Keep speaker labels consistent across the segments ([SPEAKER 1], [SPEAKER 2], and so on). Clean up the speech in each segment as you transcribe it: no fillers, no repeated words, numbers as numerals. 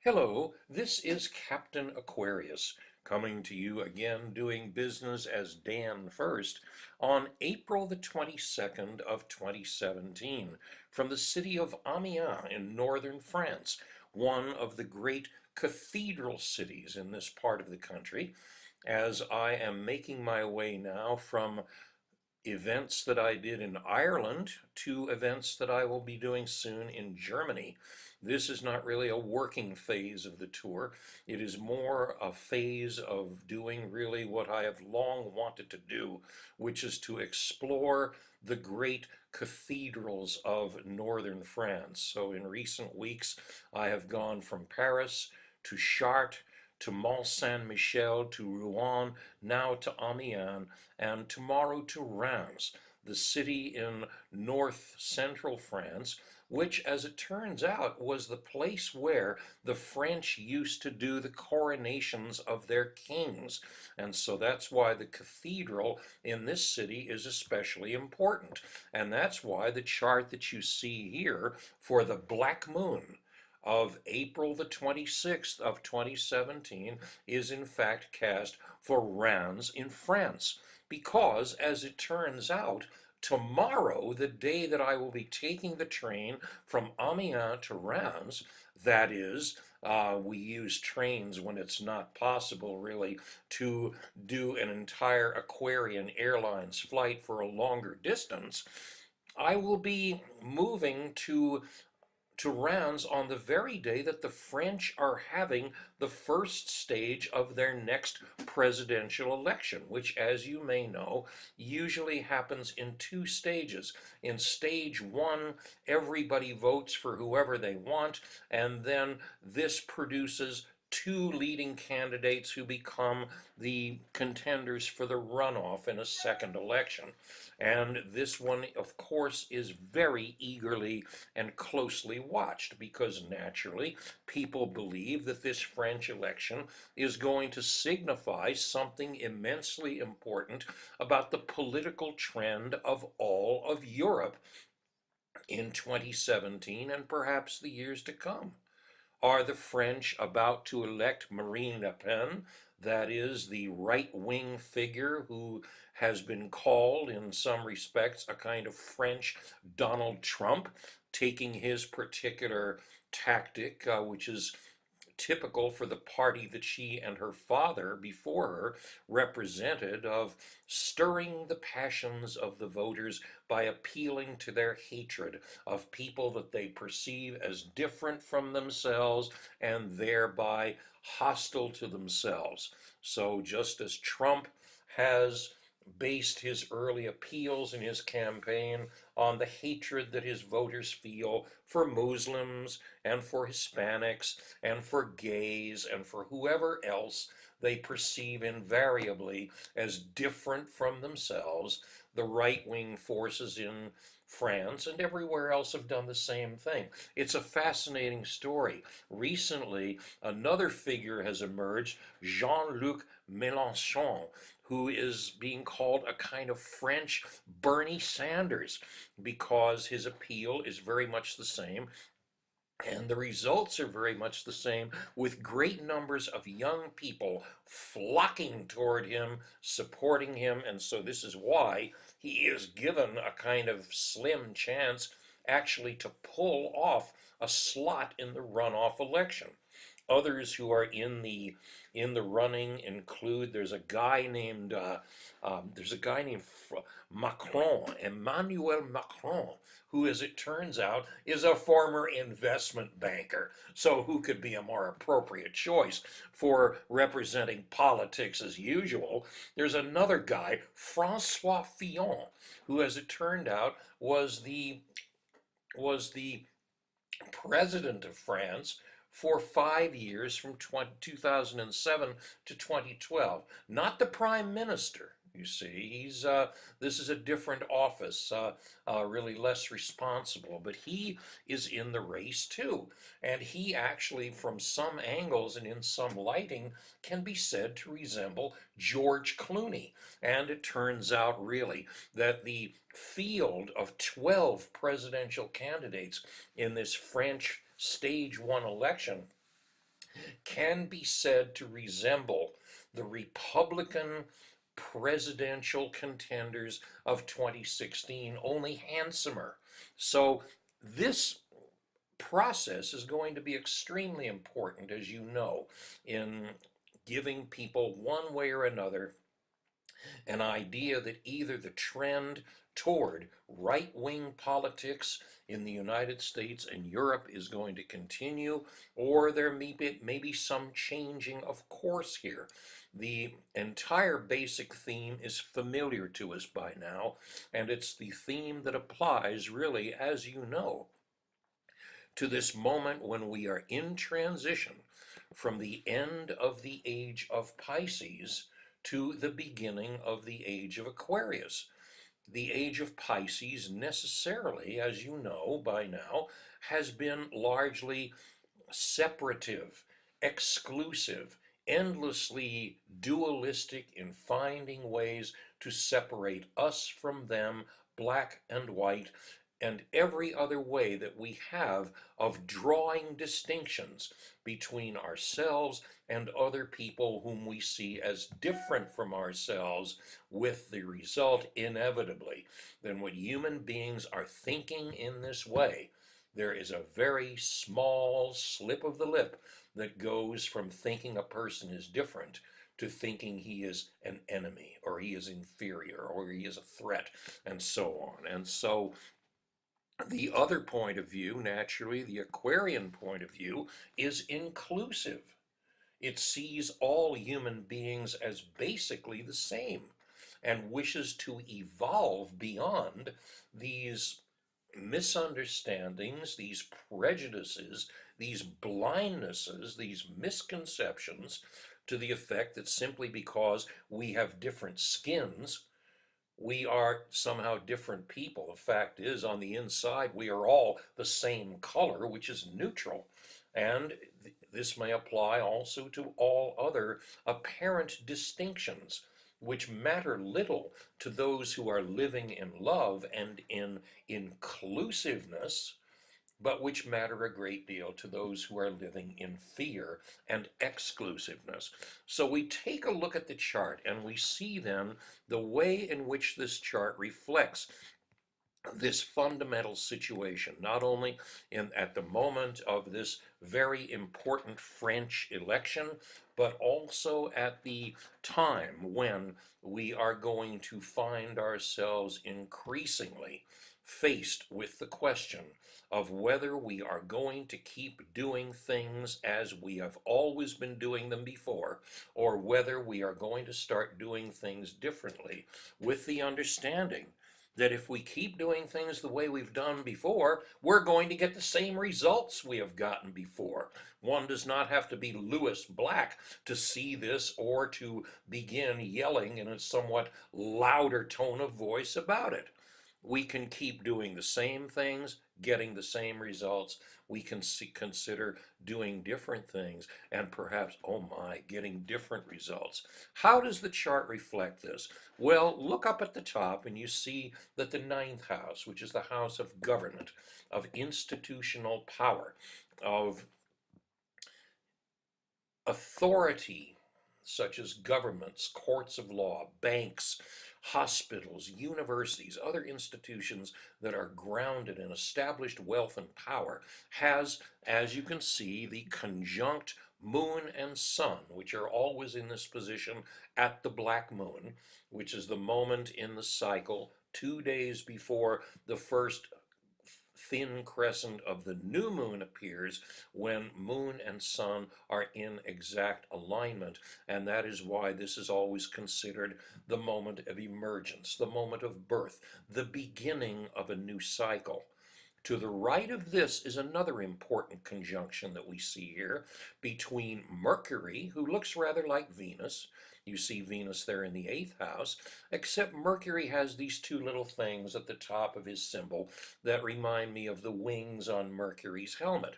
[SPEAKER 1] Hello, this is Captain Aquarius coming to you again doing business as Dan First on April the 22nd of 2017 from the city of Amiens in northern France, one of the great cathedral cities in this part of the country, as I am making my way now from events that I did in Ireland to events that I will be doing soon in Germany. This is not really a working phase of the tour. It is more a phase of doing really what I have long wanted to do, which is to explore the great cathedrals of northern France. So in recent weeks, I have gone from Paris to Chartres to Mont Saint-Michel, to Rouen, now to Amiens, and tomorrow to Reims, the city in north central France, which, as it turns out, was the place where the French used to do the coronations of their kings. And so that's why the cathedral in this city is especially important. And that's why the chart that you see here for the Black Moon of April the 26th of 2017 is in fact cast for Reims in France, because as it turns out, tomorrow, the day that I will be taking the train from Amiens to Reims, that is, we use trains when it's not possible really to do an entire Aquarian Airlines flight for a longer distance. I will be moving to Reims on the very day that the French are having the first stage of their next presidential election, which, as you may know, usually happens in two stages. In stage one, everybody votes for whoever they want, and then this produces two leading candidates who become the contenders for the runoff in a second election. And this one, of course, is very eagerly and closely watched because naturally people believe that this French election is going to signify something immensely important about the political trend of all of Europe in 2017 and perhaps the years to come. Are the French about to elect Marine Le Pen, that is, the right-wing figure who has been called, in some respects, a kind of French Donald Trump, taking his particular tactic, which is typical for the party that she and her father before her represented, of stirring the passions of the voters by appealing to their hatred of people that they perceive as different from themselves and thereby hostile to themselves. So just as Trump has based his early appeals in his campaign on the hatred that his voters feel for Muslims and for Hispanics and for gays and for whoever else they perceive invariably as different from themselves. The right-wing forces in France and everywhere else have done the same thing. It's a fascinating story. Recently, another figure has emerged, Jean-Luc Mélenchon, who is being called a kind of French Bernie Sanders because his appeal is very much the same and the results are very much the same, with great numbers of young people flocking toward him, supporting him, and so this is why he is given a kind of slim chance actually to pull off a slot in the runoff election. Others who are in the running include there's a guy named Macron, Emmanuel Macron, who, as it turns out, is a former investment banker. So who could be a more appropriate choice for representing politics as usual? There's another guy, Francois Fillon, who, as it turned out, was the president of France for 5 years from 2007 to 2012. Not the prime minister, you see. This is a different office, really less responsible, but he is in the race too. And he actually, from some angles and in some lighting, can be said to resemble George Clooney. And it turns out really that the field of 12 presidential candidates in this French stage one election can be said to resemble the Republican presidential contenders of 2016, only handsomer. So this process is going to be extremely important, as you know, in giving people one way or another an idea that either the trend toward right-wing politics in the United States and Europe is going to continue, or there may be some changing of course here. The entire basic theme is familiar to us by now, and it's the theme that applies really, as you know, to this moment when we are in transition from the end of the age of Pisces to the beginning of the age of Aquarius. The age of Pisces necessarily, as you know by now, has been largely separative, exclusive, endlessly dualistic in finding ways to separate us from them, black and white, and every other way that we have of drawing distinctions between ourselves and other people whom we see as different from ourselves, with the result, inevitably, that when human beings are thinking in this way, there is a very small slip of the lip that goes from thinking a person is different to thinking he is an enemy, or he is inferior, or he is a threat, and so on. And so the other point of view, naturally, the Aquarian point of view, is inclusive. It sees all human beings as basically the same and wishes to evolve beyond these misunderstandings, these prejudices, these blindnesses, these misconceptions, to the effect that simply because we have different skins, we are somehow different people. The fact is, on the inside, we are all the same color, which is neutral. And this may apply also to all other apparent distinctions, which matter little to those who are living in love and in inclusiveness, but which matter a great deal to those who are living in fear and exclusiveness. So we take a look at the chart and we see then the way in which this chart reflects this fundamental situation, not only at the moment of this very important French election, but also at the time when we are going to find ourselves increasingly faced with the question of whether we are going to keep doing things as we have always been doing them before, or whether we are going to start doing things differently, with the understanding that if we keep doing things the way we've done before, we're going to get the same results we have gotten before. One does not have to be Lewis Black to see this, or to begin yelling in a somewhat louder tone of voice about it. We can keep doing the same things, getting the same results. We can consider doing different things and perhaps, oh my, getting different results. How does the chart reflect this? Well, look up at the top and you see that the ninth house, which is the house of government, of institutional power, of authority, such as governments, courts of law, banks, hospitals, universities, other institutions that are grounded in established wealth and power, has, as you can see, the conjunct moon and sun, which are always in this position at the black moon, which is the moment in the cycle 2 days before the first thin crescent of the new moon appears, when moon and sun are in exact alignment. And that is why this is always considered the moment of emergence, the moment of birth, the beginning of a new cycle. To the right of this is another important conjunction that we see here between Mercury, who looks rather like Venus. You see Venus there in the 8th house, except Mercury has these two little things at the top of his symbol that remind me of the wings on Mercury's helmet.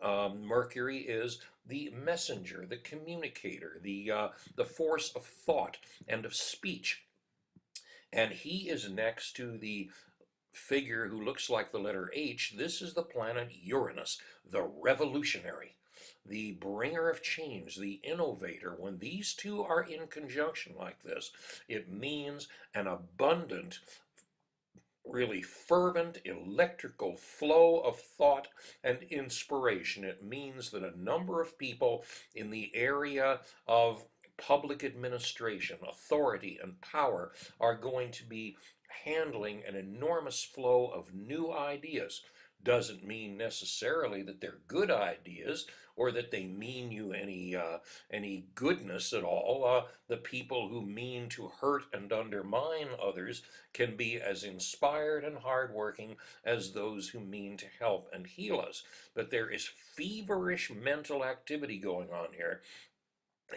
[SPEAKER 1] Mercury is the messenger, the communicator, the force of thought and of speech. And he is next to the figure who looks like the letter H. This is the planet Uranus, the revolutionary. the bringer of change, the innovator, when these two are in conjunction like this, it means an abundant, really fervent electrical flow of thought and inspiration. It means that a number of people in the area of public administration, authority, and power are going to be handling an enormous flow of new ideas. Doesn't mean necessarily that they're good ideas or that they mean you any goodness at all. The people who mean to hurt and undermine others can be as inspired and hardworking as those who mean to help and heal us. But there is feverish mental activity going on here,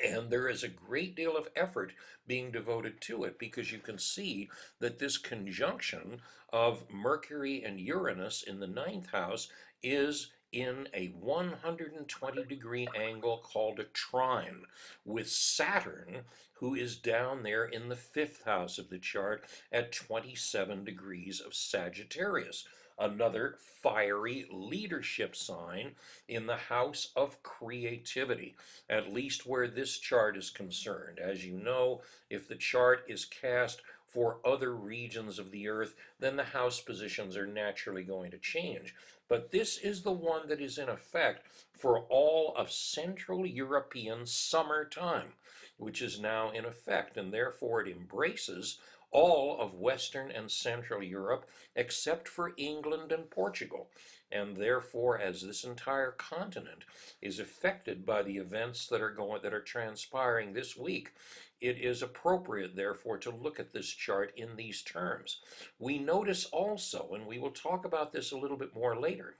[SPEAKER 1] and there is a great deal of effort being devoted to it, because you can see that this conjunction of Mercury and Uranus in the ninth house is in a 120-degree angle called a trine with Saturn, who is down there in the fifth house of the chart at 27 degrees of Sagittarius. Another fiery leadership sign in the house of creativity, at least where this chart is concerned. As you know, if the chart is cast for other regions of the earth, then the house positions are naturally going to change. But this is the one that is in effect for all of Central European summertime, which is now in effect, and therefore it embraces all of Western and Central Europe except for England and Portugal. And therefore, as this entire continent is affected by the events that are transpiring this week, it is appropriate, therefore, to look at this chart in these terms. We notice also, and we will talk about this a little bit more later,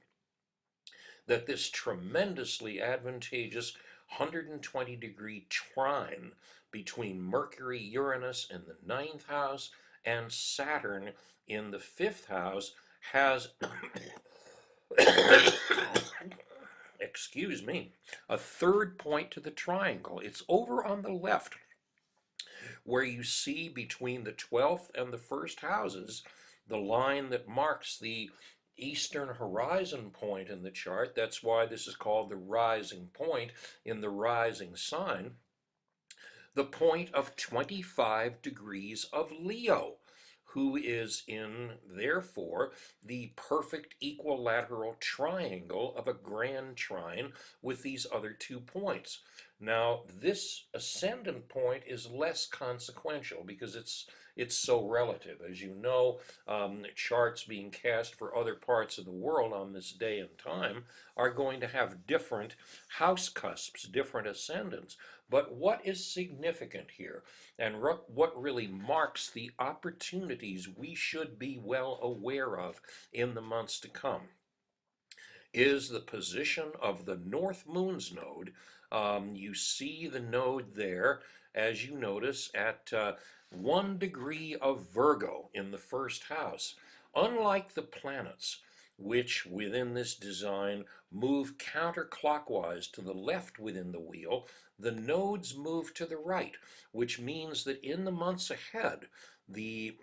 [SPEAKER 1] that this tremendously advantageous 120-degree trine between Mercury, Uranus in the ninth house and Saturn in the fifth house has, excuse me, a third point to the triangle. It's over on the left, where you see between the 12th and the first houses the line that marks the eastern horizon point in the chart. That's why this is called the rising point in the rising sign. The point of 25 degrees of Leo, who is in, therefore, the perfect equilateral triangle of a grand trine with these other 2 points. Now, this ascendant point is less consequential because it's so relative. As you know, charts being cast for other parts of the world on this day and time are going to have different house cusps, different ascendants. But what is significant here, and what really marks the opportunities we should be well aware of in the months to come, is the position of the North Moon's node. You see the node there, as you notice, at 1 degree of Virgo in the first house. Unlike the planets, which within this design move counterclockwise to the left within the wheel, the nodes move to the right, which means that in the months ahead, the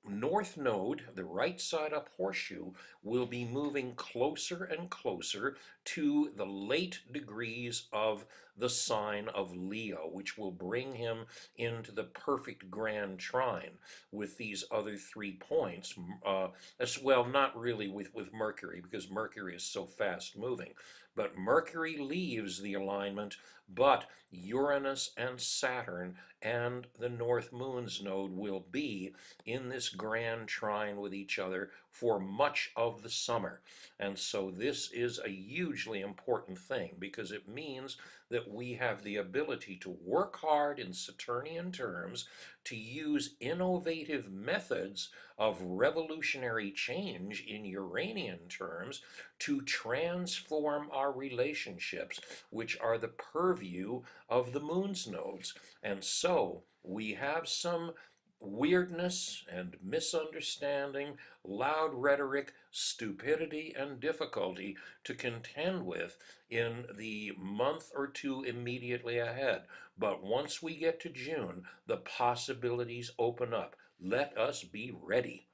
[SPEAKER 1] north node, the right side up horseshoe, will be moving closer and closer to the late degrees of the sign of Leo, which will bring him into the perfect grand trine with these other 3 points, as well, not really with Mercury, because Mercury is so fast moving. But Mercury leaves the alignment, but Uranus and Saturn and the North Moon's node will be in this grand trine with each other for much of the summer. And so this is a hugely important thing, because it means that we have the ability to work hard in Saturnian terms, to use innovative methods of revolutionary change in Uranian terms, to transform our relationships, which are the purview of the moon's nodes. And so we have some weirdness and misunderstanding, loud rhetoric, stupidity, and difficulty to contend with in the month or 2 immediately ahead. But once we get to June, the possibilities open up. Let us be ready.